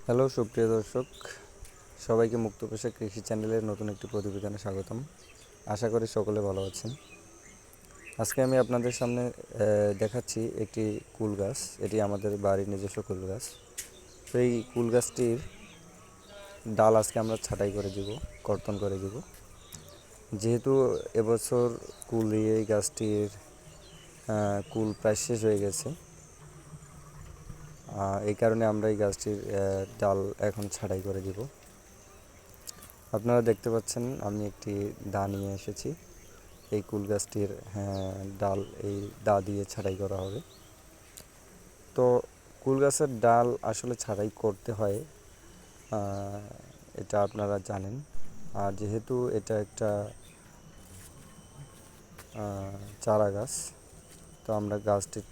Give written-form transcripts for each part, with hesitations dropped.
Hello সুপ্রিয় দর্শক, সবাইকে মুক্ত পেশা কৃষি চ্যানেলের নতুন একটি প্রতিবেদনে স্বাগতম। আশা করি সকলে ভালো আছেন। আজকে আমি আপনাদের সামনে দেখাচ্ছি একটি কুল গাছ। এটি আমাদের বাড়ির নিজস্ব কুল গাছ। তো এই কুল গাছটির ডাল আজকে আমরা ছাঁটাই করে দিব, কর্তন করে দিব। যেহেতু এবছর কুল দিয়ে এই গাছটির কুল প্রায় শেষ হয়ে গেছে, এই কারণে আমরা এই গাছটির ডাল এখন ছাঁটাই করে দিব। আপনারা দেখতে পাচ্ছেন আমি একটি দা নিয়ে এসেছি। এই কুল গাছটির ডাল এই দা দিয়ে ছাঁটাই করা হবে। তো কুল গাছের ডাল আসলে ছাঁটাই করতে হয়, এটা আপনারা জানেন। আর যেহেতু এটা একটা চারা গাছ, তো আমরা গাছটির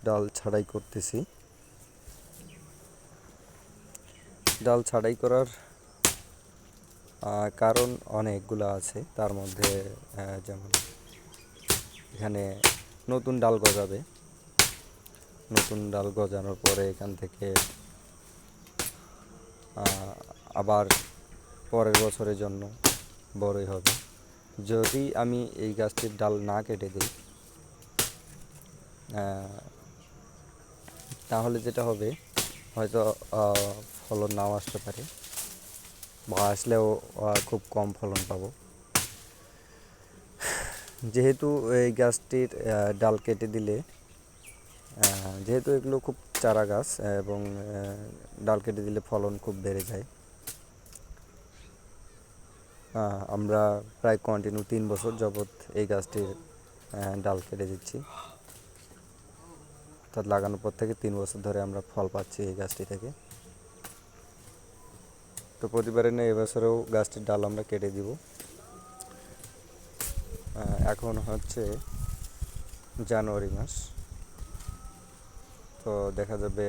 ডাল ছাঁটাই করতেছি। ডাল ছাঁটাই করার কারণ অনেকগুলো আছে। তার মধ্যে যেমন এখানে নতুন ডাল গজাবে, নতুন ডাল গজানোর পরে এখান থেকে আবার পরের বছরের জন্য বড়ই হবে। যদি আমি এই গাছটির ডাল না কেটে দিই, তাহলে যেটা হবে, হয়তো ফলন নাও আসতে পারে, বা আসলেও খুব কম ফলন পাবো। যেহেতু এই গাছটির ডাল কেটে দিলে, যেহেতু এগুলো খুব চারা গাছ এবং ডাল কেটে দিলে ফলন খুব বেড়ে যায়। আমরা প্রায় কন্টিনিউ 3 বছর যাবৎ এই গাছটির ডাল কেটে দিচ্ছি। অর্থাৎ লাগানোর পর থেকে 3 বছর ধরে আমরা ফল পাচ্ছি এই গাছটি থেকে। তো প্রতিবারে না, এবছরেও গাছটির ডাল আমরা কেটে দিব। এখন হচ্ছে জানুয়ারি মাস, তো দেখা যাবে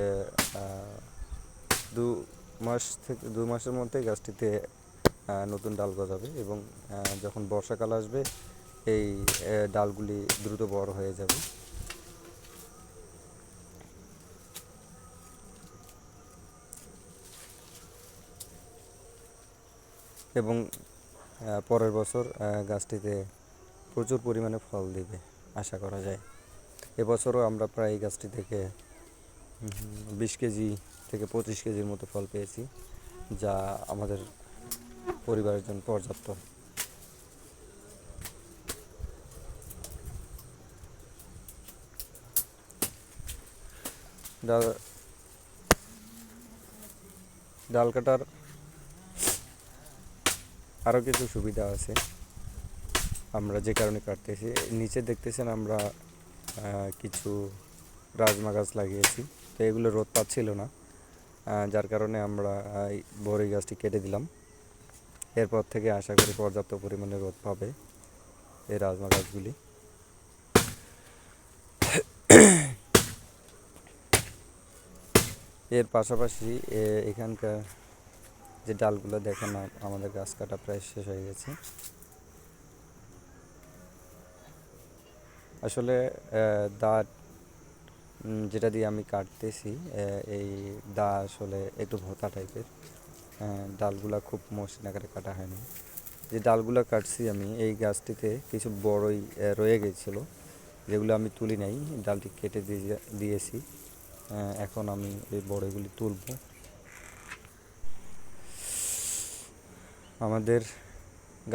2 মাসের মধ্যে গাছটিতে নতুন ডাল গজাবে এবং যখন বর্ষাকাল আসবে এই ডালগুলি দ্রুত বড় হয়ে যাবে। এবং পরের বছর গাছটিতে প্রচুর পরিমাণে ফল দিবে আশা করা যায়। এবছরও আমরা প্রায় এই গাছটি থেকে 20 কেজি থেকে 25 কেজির মতো ফল পেয়েছি, যা আমাদের পরিবারের জন্য পর্যাপ্ত। ডাল ডাল কাটার আরও কিছু সুবিধা আছে, আমরা যে কারণে কাটতেছি। নিচে দেখতেছেন আমরা কিছু রাজমা গাছ লাগিয়েছি, তো এগুলো রোদ পাচ্ছিল না, যার কারণে আমরা এই বড়ই গাছটি কেটে দিলাম। এরপর থেকে আশা করি পর্যাপ্ত পরিমাণে রোদ পাবে এই রাজমা গাছগুলি। এর পাশাপাশি এখানকার যে ডালগুলো দেখেন, আমাদের গাছ কাটা প্রায় শেষ হয়ে গেছে। আসলে দা যেটা দিয়ে আমি কাটতেছি, এই দা আসলে একটু ভোঁতা টাইপের, ডালগুলা খুব মসৃণ আকারে কাটা হয়নি। যে ডালগুলো কাটছি আমি, এই গাছটিতে কিছু বড়ই রয়ে গেছিলো, যেগুলো আমি তুলি নাই, ডালটি কেটে দিয়েছি। এখন আমি এই বড়ইগুলি তুলব। আমাদের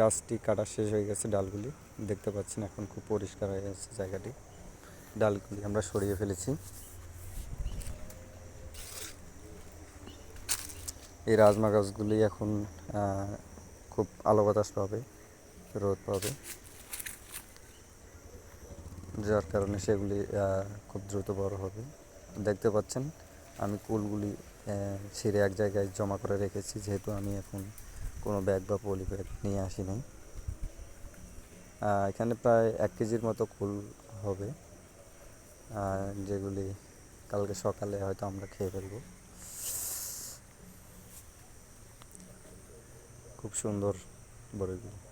গাছটি কাটা শেষ হয়ে গেছে, ডালগুলি দেখতে পাচ্ছেন এখন খুব পরিষ্কার হয়ে গেছে জায়গাটি। ডালগুলি আমরা সরিয়ে ফেলেছি। এই রাজমা গাছগুলি এখন খুব আলো বাতাস পাবে, রোদ পাবে, যার কারণে সেগুলি খুব দ্রুত বড় হবে। দেখতে পাচ্ছেন আমি কুলগুলি ছিঁড়ে এক জায়গায় জমা করে রেখেছি, যেহেতু আমি এখন কোনো ব্যাগ বা পলি ব্যাগ নিয়ে আসি নাই। এখানে প্রায় 1 কেজির মতো কুল হবে, যেগুলি কালকে সকালে হয়তো আমরা খেয়ে ফেলবো। খুব সুন্দর বড়িগুলো।